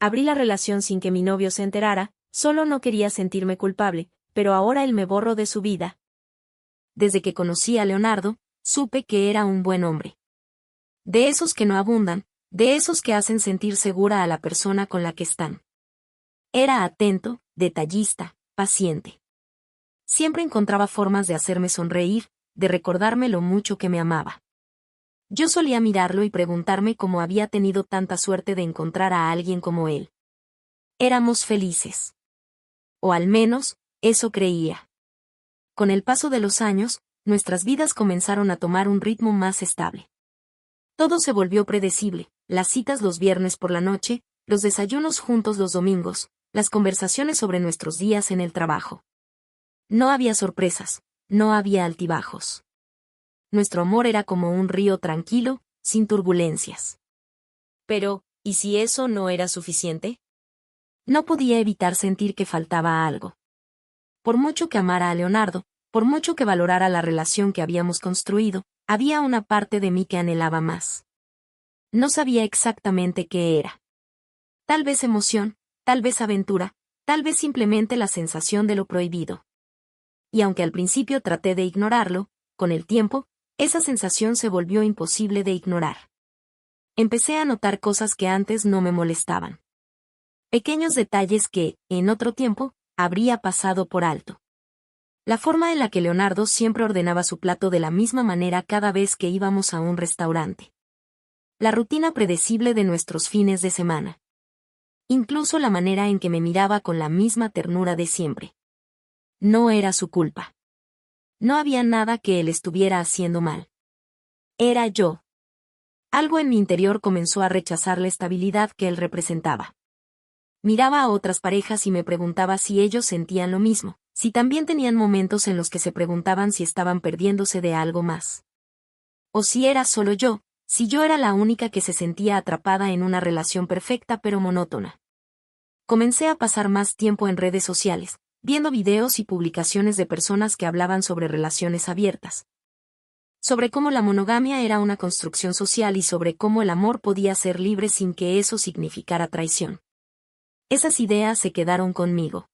Abrí la relación sin que mi novio se enterara, solo no quería sentirme culpable, pero ahora él me borró de su vida. Desde que conocí a Leonardo, supe que era un buen hombre. De esos que no abundan, de esos que hacen sentir segura a la persona con la que están. Era atento, detallista, paciente. Siempre encontraba formas de hacerme sonreír, de recordarme lo mucho que me amaba. Yo solía mirarlo y preguntarme cómo había tenido tanta suerte de encontrar a alguien como él. Éramos felices. O al menos, eso creía. Con el paso de los años, nuestras vidas comenzaron a tomar un ritmo más estable. Todo se volvió predecible, las citas los viernes por la noche, los desayunos juntos los domingos, las conversaciones sobre nuestros días en el trabajo. No había sorpresas, no había altibajos. Nuestro amor era como un río tranquilo, sin turbulencias. Pero, ¿y si eso no era suficiente? No podía evitar sentir que faltaba algo. Por mucho que amara a Leonardo, por mucho que valorara la relación que habíamos construido, había una parte de mí que anhelaba más. No sabía exactamente qué era. Tal vez emoción, tal vez aventura, tal vez simplemente la sensación de lo prohibido. Y aunque al principio traté de ignorarlo, con el tiempo, esa sensación se volvió imposible de ignorar. Empecé a notar cosas que antes no me molestaban. Pequeños detalles que, en otro tiempo, habría pasado por alto. La forma en la que Leonardo siempre ordenaba su plato de la misma manera cada vez que íbamos a un restaurante. La rutina predecible de nuestros fines de semana. Incluso la manera en que me miraba con la misma ternura de siempre. No era su culpa. No había nada que él estuviera haciendo mal. Era yo. Algo en mi interior comenzó a rechazar la estabilidad que él representaba. Miraba a otras parejas y me preguntaba si ellos sentían lo mismo, si también tenían momentos en los que se preguntaban si estaban perdiéndose de algo más. O si era solo yo, si yo era la única que se sentía atrapada en una relación perfecta pero monótona. Comencé a pasar más tiempo en redes sociales, viendo videos y publicaciones de personas que hablaban sobre relaciones abiertas. Sobre cómo la monogamia era una construcción social y sobre cómo el amor podía ser libre sin que eso significara traición. Esas ideas se quedaron conmigo.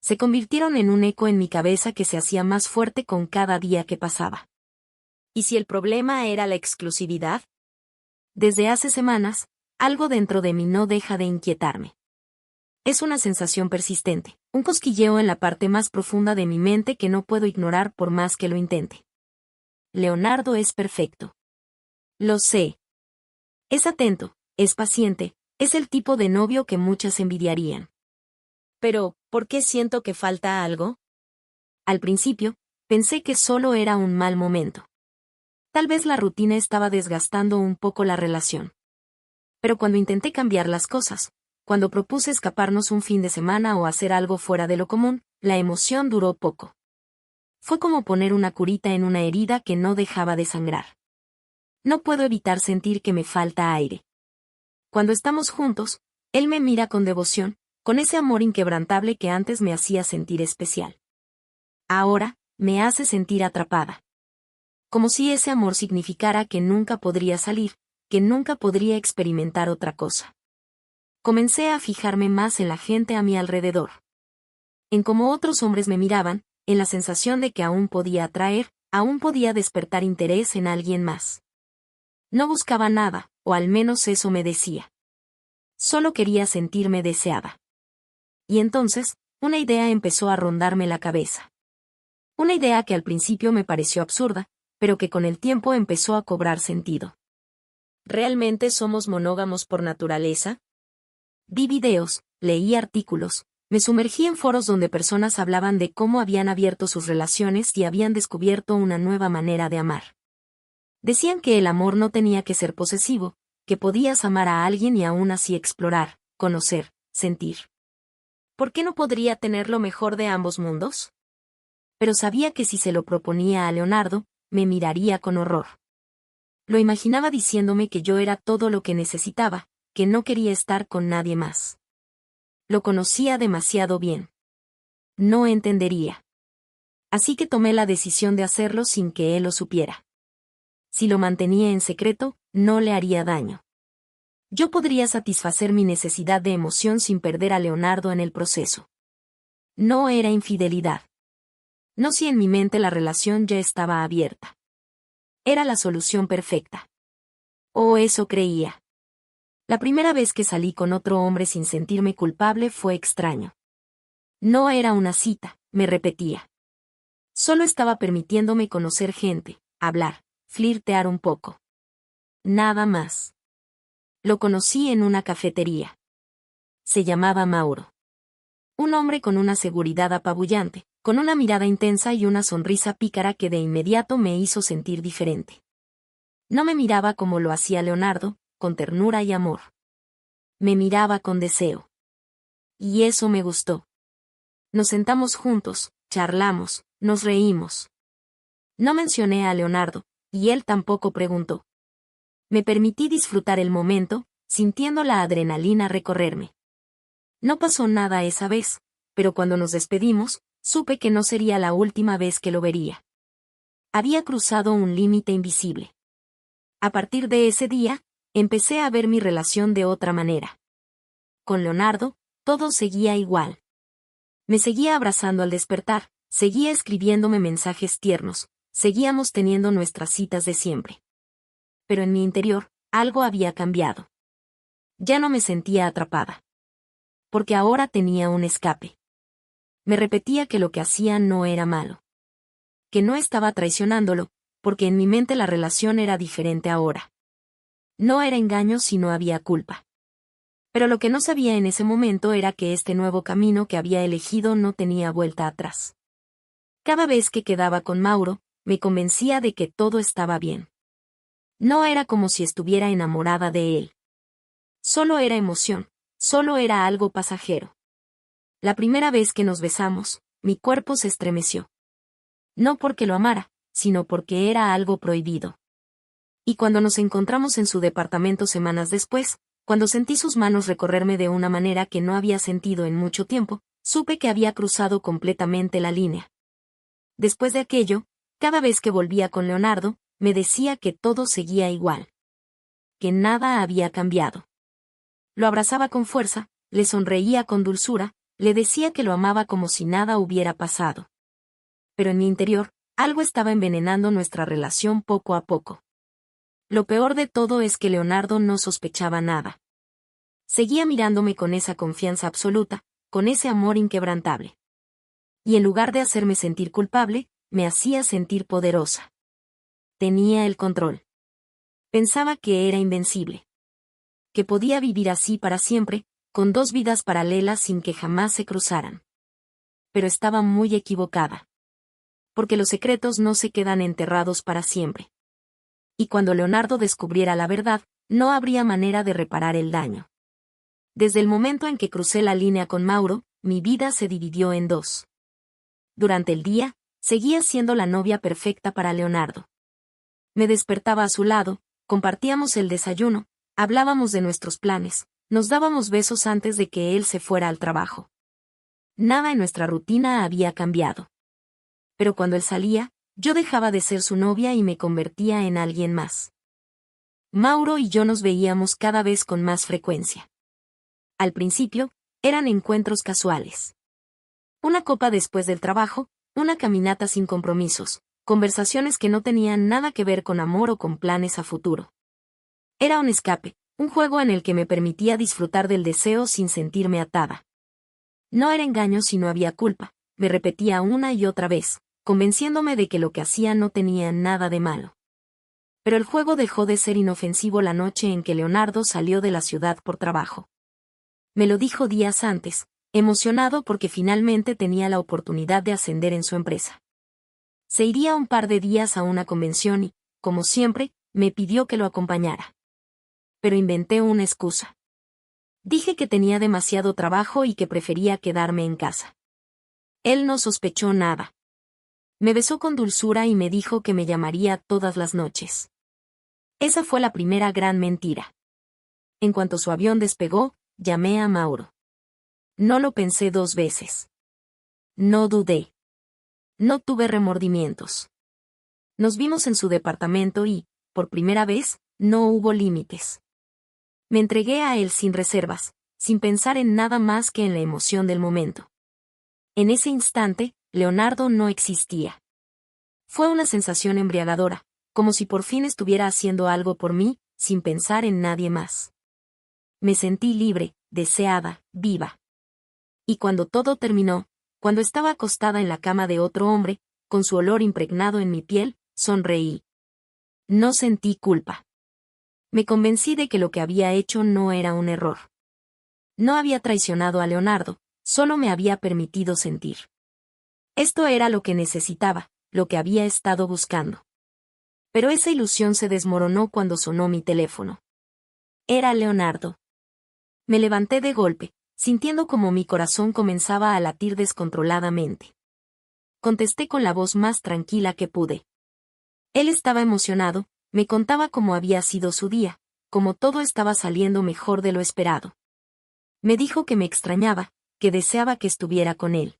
Se convirtieron en un eco en mi cabeza que se hacía más fuerte con cada día que pasaba. ¿Y si el problema era la exclusividad? Desde hace semanas, algo dentro de mí no deja de inquietarme. Es una sensación persistente, un cosquilleo en la parte más profunda de mi mente que no puedo ignorar por más que lo intente. Leonardo es perfecto. Lo sé. Es atento, es paciente, es el tipo de novio que muchas envidiarían. Pero, ¿por qué siento que falta algo? Al principio, pensé que solo era un mal momento. Tal vez la rutina estaba desgastando un poco la relación. Pero cuando intenté cambiar las cosas, cuando propuse escaparnos un fin de semana o hacer algo fuera de lo común, la emoción duró poco. Fue como poner una curita en una herida que no dejaba de sangrar. No puedo evitar sentir que me falta aire. Cuando estamos juntos, él me mira con devoción, con ese amor inquebrantable que antes me hacía sentir especial. Ahora, me hace sentir atrapada. Como si ese amor significara que nunca podría salir, que nunca podría experimentar otra cosa. Comencé a fijarme más en la gente a mi alrededor. En cómo otros hombres me miraban, en la sensación de que aún podía atraer, aún podía despertar interés en alguien más. No buscaba nada, o al menos eso me decía. Solo quería sentirme deseada. Y entonces, una idea empezó a rondarme la cabeza. Una idea que al principio me pareció absurda, pero que con el tiempo empezó a cobrar sentido. ¿Realmente somos monógamos por naturaleza? Vi videos, leí artículos, me sumergí en foros donde personas hablaban de cómo habían abierto sus relaciones y habían descubierto una nueva manera de amar. Decían que el amor no tenía que ser posesivo, que podías amar a alguien y aún así explorar, conocer, sentir. ¿Por qué no podría tener lo mejor de ambos mundos? Pero sabía que si se lo proponía a Leonardo, me miraría con horror. Lo imaginaba diciéndome que yo era todo lo que necesitaba, que no quería estar con nadie más. Lo conocía demasiado bien. No entendería. Así que tomé la decisión de hacerlo sin que él lo supiera. Si lo mantenía en secreto, no le haría daño. Yo podría satisfacer mi necesidad de emoción sin perder a Leonardo en el proceso. No era infidelidad. No si en mi mente la relación ya estaba abierta. Era la solución perfecta. O eso creía. La primera vez que salí con otro hombre sin sentirme culpable fue extraño. No era una cita, me repetía. Solo estaba permitiéndome conocer gente, hablar, flirtear un poco. Nada más. Lo conocí en una cafetería. Se llamaba Mauro. Un hombre con una seguridad apabullante, con una mirada intensa y una sonrisa pícara que de inmediato me hizo sentir diferente. No me miraba como lo hacía Leonardo, con ternura y amor. Me miraba con deseo. Y eso me gustó. Nos sentamos juntos, charlamos, nos reímos. No mencioné a Leonardo, y él tampoco preguntó. Me permití disfrutar el momento, sintiendo la adrenalina recorrerme. No pasó nada esa vez, pero cuando nos despedimos, supe que no sería la última vez que lo vería. Había cruzado un límite invisible. A partir de ese día, empecé a ver mi relación de otra manera. Con Leonardo, todo seguía igual. Me seguía abrazando al despertar, seguía escribiéndome mensajes tiernos, seguíamos teniendo nuestras citas de siempre. Pero en mi interior, algo había cambiado. Ya no me sentía atrapada. Porque ahora tenía un escape. Me repetía que lo que hacía no era malo. Que no estaba traicionándolo, porque en mi mente la relación era diferente ahora. No era engaño si no había culpa. Pero lo que no sabía en ese momento era que este nuevo camino que había elegido no tenía vuelta atrás. Cada vez que quedaba con Mauro, me convencía de que todo estaba bien. No era como si estuviera enamorada de él. Solo era emoción, solo era algo pasajero. La primera vez que nos besamos, mi cuerpo se estremeció. No porque lo amara, sino porque era algo prohibido. Y cuando nos encontramos en su departamento semanas después, cuando sentí sus manos recorrerme de una manera que no había sentido en mucho tiempo, supe que había cruzado completamente la línea. Después de aquello, cada vez que volvía con Leonardo, me decía que todo seguía igual. Que nada había cambiado. Lo abrazaba con fuerza, le sonreía con dulzura, le decía que lo amaba como si nada hubiera pasado. Pero en mi interior, algo estaba envenenando nuestra relación poco a poco. Lo peor de todo es que Leonardo no sospechaba nada. Seguía mirándome con esa confianza absoluta, con ese amor inquebrantable. Y en lugar de hacerme sentir culpable, me hacía sentir poderosa. Tenía el control. Pensaba que era invencible. Que podía vivir así para siempre, con dos vidas paralelas sin que jamás se cruzaran. Pero estaba muy equivocada. Porque los secretos no se quedan enterrados para siempre. Y cuando Leonardo descubriera la verdad, no habría manera de reparar el daño. Desde el momento en que crucé la línea con Mauro, mi vida se dividió en dos. Durante el día, seguía siendo la novia perfecta para Leonardo. Me despertaba a su lado, compartíamos el desayuno, hablábamos de nuestros planes, nos dábamos besos antes de que él se fuera al trabajo. Nada en nuestra rutina había cambiado. Pero cuando él salía, yo dejaba de ser su novia y me convertía en alguien más. Mauro y yo nos veíamos cada vez con más frecuencia. Al principio, eran encuentros casuales. Una copa después del trabajo, una caminata sin compromisos, conversaciones que no tenían nada que ver con amor o con planes a futuro. Era un escape, un juego en el que me permitía disfrutar del deseo sin sentirme atada. No era engaño si no había culpa, me repetía una y otra vez, convenciéndome de que lo que hacía no tenía nada de malo. Pero el juego dejó de ser inofensivo la noche en que Leonardo salió de la ciudad por trabajo. Me lo dijo días antes, emocionado porque finalmente tenía la oportunidad de ascender en su empresa. Se iría un par de días a una convención y, como siempre, me pidió que lo acompañara. Pero inventé una excusa. Dije que tenía demasiado trabajo y que prefería quedarme en casa. Él no sospechó nada. Me besó con dulzura y me dijo que me llamaría todas las noches. Esa fue la primera gran mentira. En cuanto su avión despegó, llamé a Mauro. No lo pensé dos veces. No dudé. No tuve remordimientos. Nos vimos en su departamento y, por primera vez, no hubo límites. Me entregué a él sin reservas, sin pensar en nada más que en la emoción del momento. En ese instante, Leonardo no existía. Fue una sensación embriagadora, como si por fin estuviera haciendo algo por mí, sin pensar en nadie más. Me sentí libre, deseada, viva. Y cuando todo terminó, cuando estaba acostada en la cama de otro hombre, con su olor impregnado en mi piel, sonreí. No sentí culpa. Me convencí de que lo que había hecho no era un error. No había traicionado a Leonardo, solo me había permitido sentir. Esto era lo que necesitaba, lo que había estado buscando. Pero esa ilusión se desmoronó cuando sonó mi teléfono. Era Leonardo. Me levanté de golpe, sintiendo como mi corazón comenzaba a latir descontroladamente. Contesté con la voz más tranquila que pude. Él estaba emocionado, me contaba cómo había sido su día, cómo todo estaba saliendo mejor de lo esperado. Me dijo que me extrañaba, que deseaba que estuviera con él.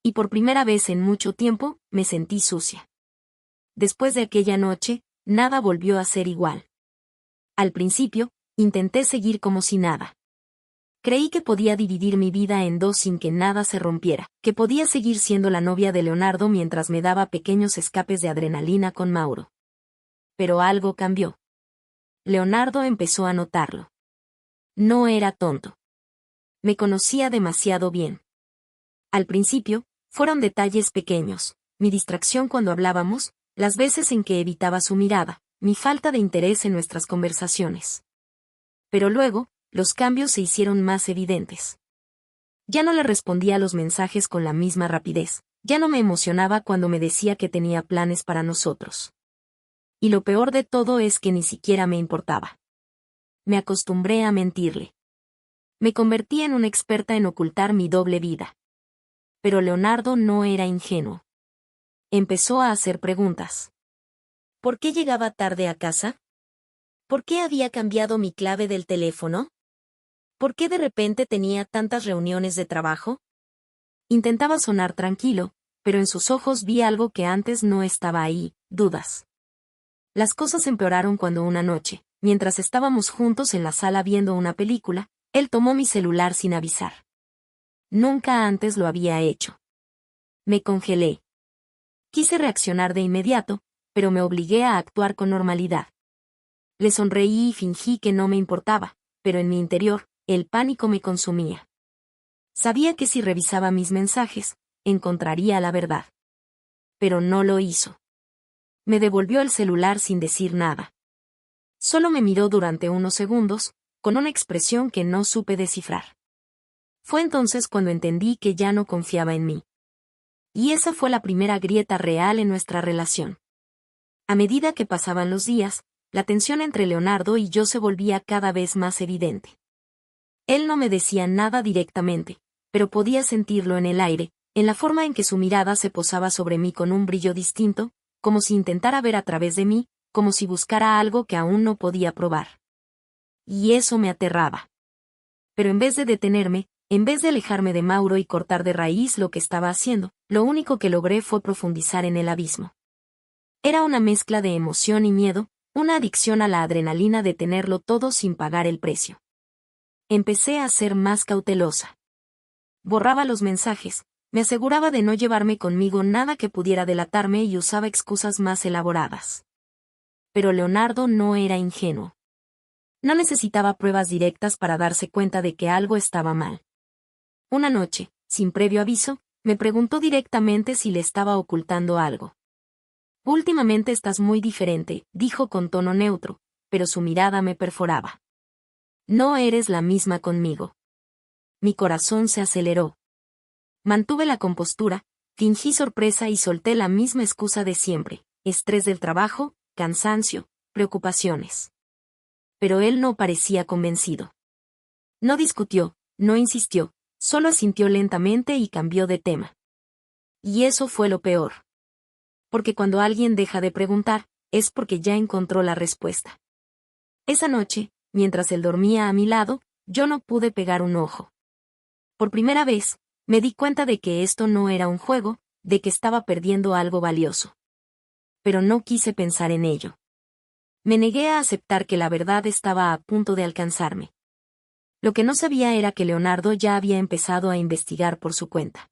Y por primera vez en mucho tiempo, me sentí sucia. Después de aquella noche, nada volvió a ser igual. Al principio, intenté seguir como si nada. Creí que podía dividir mi vida en dos sin que nada se rompiera, que podía seguir siendo la novia de Leonardo mientras me daba pequeños escapes de adrenalina con Mauro. Pero algo cambió. Leonardo empezó a notarlo. No era tonto. Me conocía demasiado bien. Al principio, fueron detalles pequeños, mi distracción cuando hablábamos, las veces en que evitaba su mirada, mi falta de interés en nuestras conversaciones. Pero luego, los cambios se hicieron más evidentes. Ya no le respondía a los mensajes con la misma rapidez, ya no me emocionaba cuando me decía que tenía planes para nosotros. Y lo peor de todo es que ni siquiera me importaba. Me acostumbré a mentirle. Me convertí en una experta en ocultar mi doble vida. Pero Leonardo no era ingenuo. Empezó a hacer preguntas. ¿Por qué llegaba tarde a casa? ¿Por qué había cambiado mi clave del teléfono? ¿Por qué de repente tenía tantas reuniones de trabajo? Intentaba sonar tranquilo, pero en sus ojos vi algo que antes no estaba ahí, dudas. Las cosas empeoraron cuando una noche, mientras estábamos juntos en la sala viendo una película, él tomó mi celular sin avisar. Nunca antes lo había hecho. Me congelé. Quise reaccionar de inmediato, pero me obligué a actuar con normalidad. Le sonreí y fingí que no me importaba, pero en mi interior, el pánico me consumía. Sabía que si revisaba mis mensajes, encontraría la verdad. Pero no lo hizo. Me devolvió el celular sin decir nada. Solo me miró durante unos segundos, con una expresión que no supe descifrar. Fue entonces cuando entendí que ya no confiaba en mí. Y esa fue la primera grieta real en nuestra relación. A medida que pasaban los días, la tensión entre Leonardo y yo se volvía cada vez más evidente. Él no me decía nada directamente, pero podía sentirlo en el aire, en la forma en que su mirada se posaba sobre mí con un brillo distinto, como si intentara ver a través de mí, como si buscara algo que aún no podía probar. Y eso me aterraba. Pero en vez de detenerme, en vez de alejarme de Mauro y cortar de raíz lo que estaba haciendo, lo único que logré fue profundizar en el abismo. Era una mezcla de emoción y miedo, una adicción a la adrenalina de tenerlo todo sin pagar el precio. Empecé a ser más cautelosa. Borraba los mensajes, me aseguraba de no llevarme conmigo nada que pudiera delatarme y usaba excusas más elaboradas. Pero Leonardo no era ingenuo. No necesitaba pruebas directas para darse cuenta de que algo estaba mal. Una noche, sin previo aviso, me preguntó directamente si le estaba ocultando algo. Últimamente estás muy diferente, dijo con tono neutro, pero su mirada me perforaba. No eres la misma conmigo. Mi corazón se aceleró. Mantuve la compostura, fingí sorpresa y solté la misma excusa de siempre, estrés del trabajo, cansancio, preocupaciones. Pero él no parecía convencido. No discutió, no insistió, solo asintió lentamente y cambió de tema. Y eso fue lo peor. Porque cuando alguien deja de preguntar, es porque ya encontró la respuesta. Esa noche, mientras él dormía a mi lado, yo no pude pegar un ojo. Por primera vez, me di cuenta de que esto no era un juego, de que estaba perdiendo algo valioso. Pero no quise pensar en ello. Me negué a aceptar que la verdad estaba a punto de alcanzarme. Lo que no sabía era que Leonardo ya había empezado a investigar por su cuenta.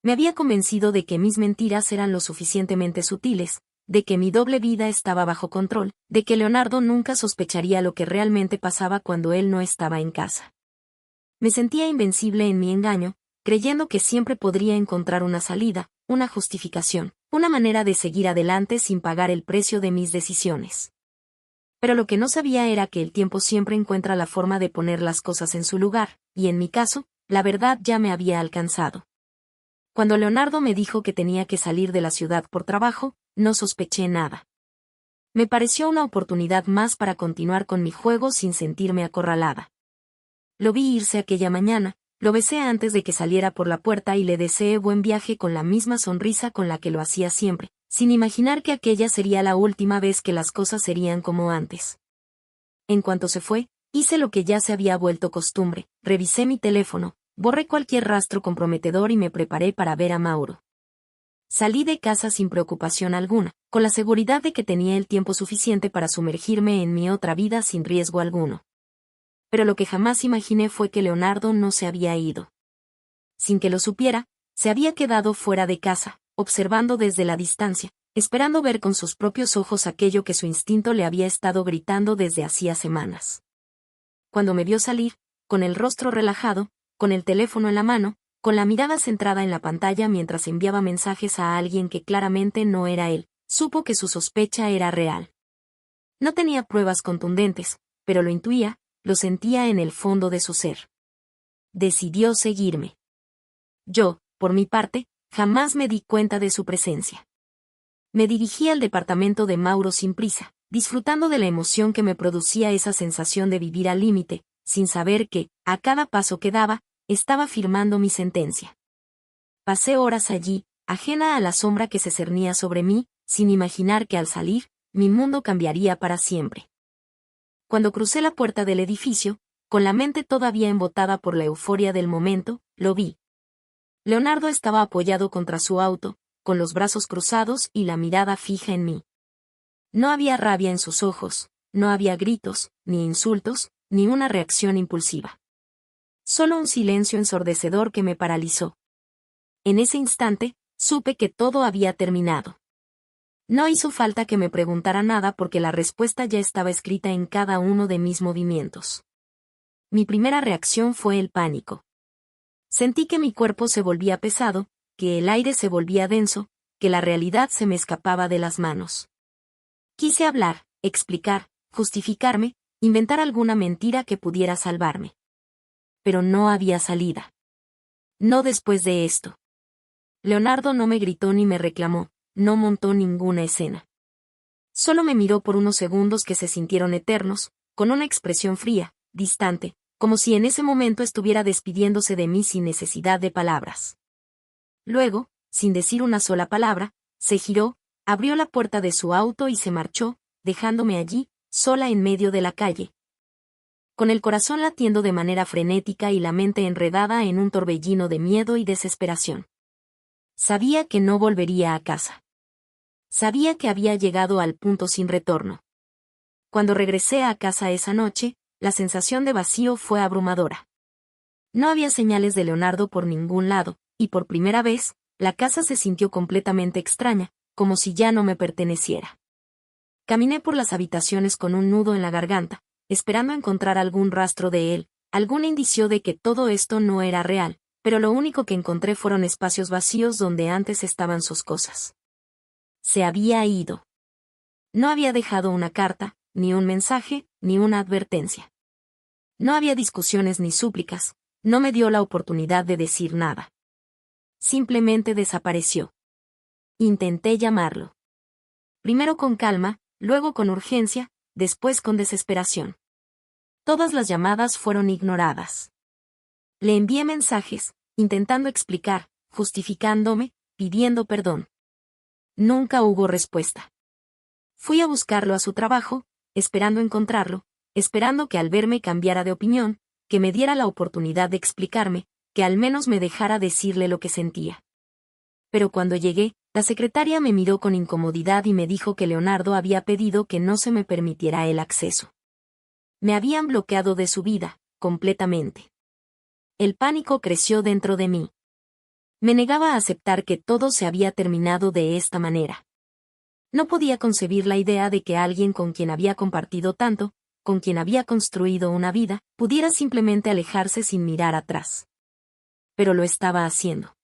Me había convencido de que mis mentiras eran lo suficientemente sutiles, de que mi doble vida estaba bajo control, de que Leonardo nunca sospecharía lo que realmente pasaba cuando él no estaba en casa. Me sentía invencible en mi engaño, creyendo que siempre podría encontrar una salida, una justificación, una manera de seguir adelante sin pagar el precio de mis decisiones. Pero lo que no sabía era que el tiempo siempre encuentra la forma de poner las cosas en su lugar, y en mi caso, la verdad ya me había alcanzado. Cuando Leonardo me dijo que tenía que salir de la ciudad por trabajo, no sospeché nada. Me pareció una oportunidad más para continuar con mi juego sin sentirme acorralada. Lo vi irse aquella mañana, lo besé antes de que saliera por la puerta y le deseé buen viaje con la misma sonrisa con la que lo hacía siempre, sin imaginar que aquella sería la última vez que las cosas serían como antes. En cuanto se fue, hice lo que ya se había vuelto costumbre, revisé mi teléfono, borré cualquier rastro comprometedor y me preparé para ver a Mauro. Salí de casa sin preocupación alguna, con la seguridad de que tenía el tiempo suficiente para sumergirme en mi otra vida sin riesgo alguno. Pero lo que jamás imaginé fue que Leonardo no se había ido. Sin que lo supiera, se había quedado fuera de casa, observando desde la distancia, esperando ver con sus propios ojos aquello que su instinto le había estado gritando desde hacía semanas. Cuando me vio salir, con el rostro relajado, con el teléfono en la mano, con la mirada centrada en la pantalla mientras enviaba mensajes a alguien que claramente no era él, supo que su sospecha era real. No tenía pruebas contundentes, pero lo intuía, lo sentía en el fondo de su ser. Decidió seguirme. Yo, por mi parte, jamás me di cuenta de su presencia. Me dirigí al departamento de Mauro sin prisa, disfrutando de la emoción que me producía esa sensación de vivir al límite, sin saber que, a cada paso que daba, estaba firmando mi sentencia. Pasé horas allí, ajena a la sombra que se cernía sobre mí, sin imaginar que al salir, mi mundo cambiaría para siempre. Cuando crucé la puerta del edificio, con la mente todavía embotada por la euforia del momento, lo vi. Leonardo estaba apoyado contra su auto, con los brazos cruzados y la mirada fija en mí. No había rabia en sus ojos, no había gritos, ni insultos, ni una reacción impulsiva. Solo un silencio ensordecedor que me paralizó. En ese instante, supe que todo había terminado. No hizo falta que me preguntara nada porque la respuesta ya estaba escrita en cada uno de mis movimientos. Mi primera reacción fue el pánico. Sentí que mi cuerpo se volvía pesado, que el aire se volvía denso, que la realidad se me escapaba de las manos. Quise hablar, explicar, justificarme, inventar alguna mentira que pudiera salvarme. Pero no había salida. No después de esto. Leonardo no me gritó ni me reclamó, no montó ninguna escena. Solo me miró por unos segundos que se sintieron eternos, con una expresión fría, distante, como si en ese momento estuviera despidiéndose de mí sin necesidad de palabras. Luego, sin decir una sola palabra, se giró, abrió la puerta de su auto y se marchó, dejándome allí, sola en medio de la calle, con el corazón latiendo de manera frenética y la mente enredada en un torbellino de miedo y desesperación. Sabía que no volvería a casa. Sabía que había llegado al punto sin retorno. Cuando regresé a casa esa noche, la sensación de vacío fue abrumadora. No había señales de Leonardo por ningún lado, y por primera vez, la casa se sintió completamente extraña, como si ya no me perteneciera. Caminé por las habitaciones con un nudo en la garganta, esperando encontrar algún rastro de él, algún indicio de que todo esto no era real, pero lo único que encontré fueron espacios vacíos donde antes estaban sus cosas. Se había ido. No había dejado una carta, ni un mensaje, ni una advertencia. No había discusiones ni súplicas, no me dio la oportunidad de decir nada. Simplemente desapareció. Intenté llamarlo. Primero con calma, luego con urgencia, después con desesperación. Todas las llamadas fueron ignoradas. Le envié mensajes, intentando explicar, justificándome, pidiendo perdón. Nunca hubo respuesta. Fui a buscarlo a su trabajo, esperando encontrarlo, esperando que al verme cambiara de opinión, que me diera la oportunidad de explicarme, que al menos me dejara decirle lo que sentía. Pero cuando llegué, la secretaria me miró con incomodidad y me dijo que Leonardo había pedido que no se me permitiera el acceso. Me habían bloqueado de su vida, completamente. El pánico creció dentro de mí. Me negaba a aceptar que todo se había terminado de esta manera. No podía concebir la idea de que alguien con quien había compartido tanto, con quien había construido una vida, pudiera simplemente alejarse sin mirar atrás. Pero lo estaba haciendo.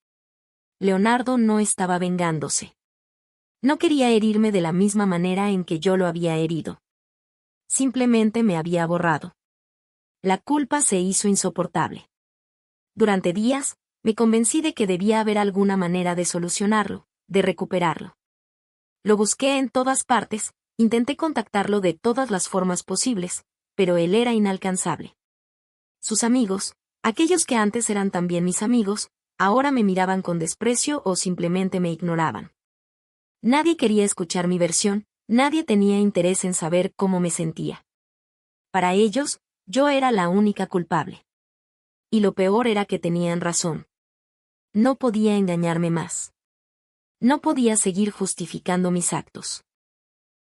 Leonardo no estaba vengándose. No quería herirme de la misma manera en que yo lo había herido. Simplemente me había borrado. La culpa se hizo insoportable. Durante días, me convencí de que debía haber alguna manera de solucionarlo, de recuperarlo. Lo busqué en todas partes, intenté contactarlo de todas las formas posibles, pero él era inalcanzable. Sus amigos, aquellos que antes eran también mis amigos, ahora me miraban con desprecio o simplemente me ignoraban. Nadie quería escuchar mi versión, nadie tenía interés en saber cómo me sentía. Para ellos, yo era la única culpable. Y lo peor era que tenían razón. No podía engañarme más. No podía seguir justificando mis actos.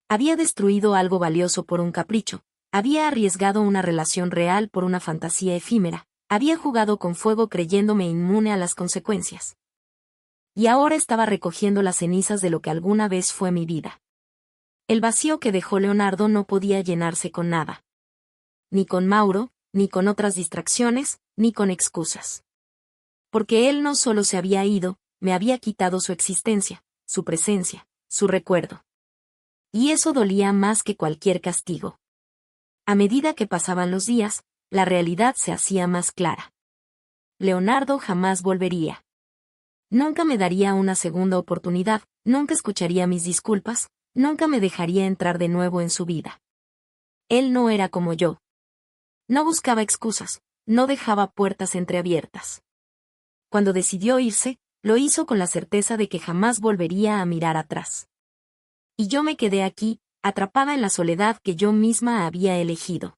Había destruido algo valioso por un capricho, había arriesgado una relación real por una fantasía efímera, había jugado con fuego creyéndome inmune a las consecuencias. Y ahora estaba recogiendo las cenizas de lo que alguna vez fue mi vida. El vacío que dejó Leonardo no podía llenarse con nada. Ni con Mauro, ni con otras distracciones, ni con excusas. Porque él no solo se había ido, me había quitado su existencia, su presencia, su recuerdo. Y eso dolía más que cualquier castigo. A medida que pasaban los días, la realidad se hacía más clara. Leonardo jamás volvería. Nunca me daría una segunda oportunidad, nunca escucharía mis disculpas, nunca me dejaría entrar de nuevo en su vida. Él no era como yo. No buscaba excusas, no dejaba puertas entreabiertas. Cuando decidió irse, lo hizo con la certeza de que jamás volvería a mirar atrás. Y yo me quedé aquí, atrapada en la soledad que yo misma había elegido.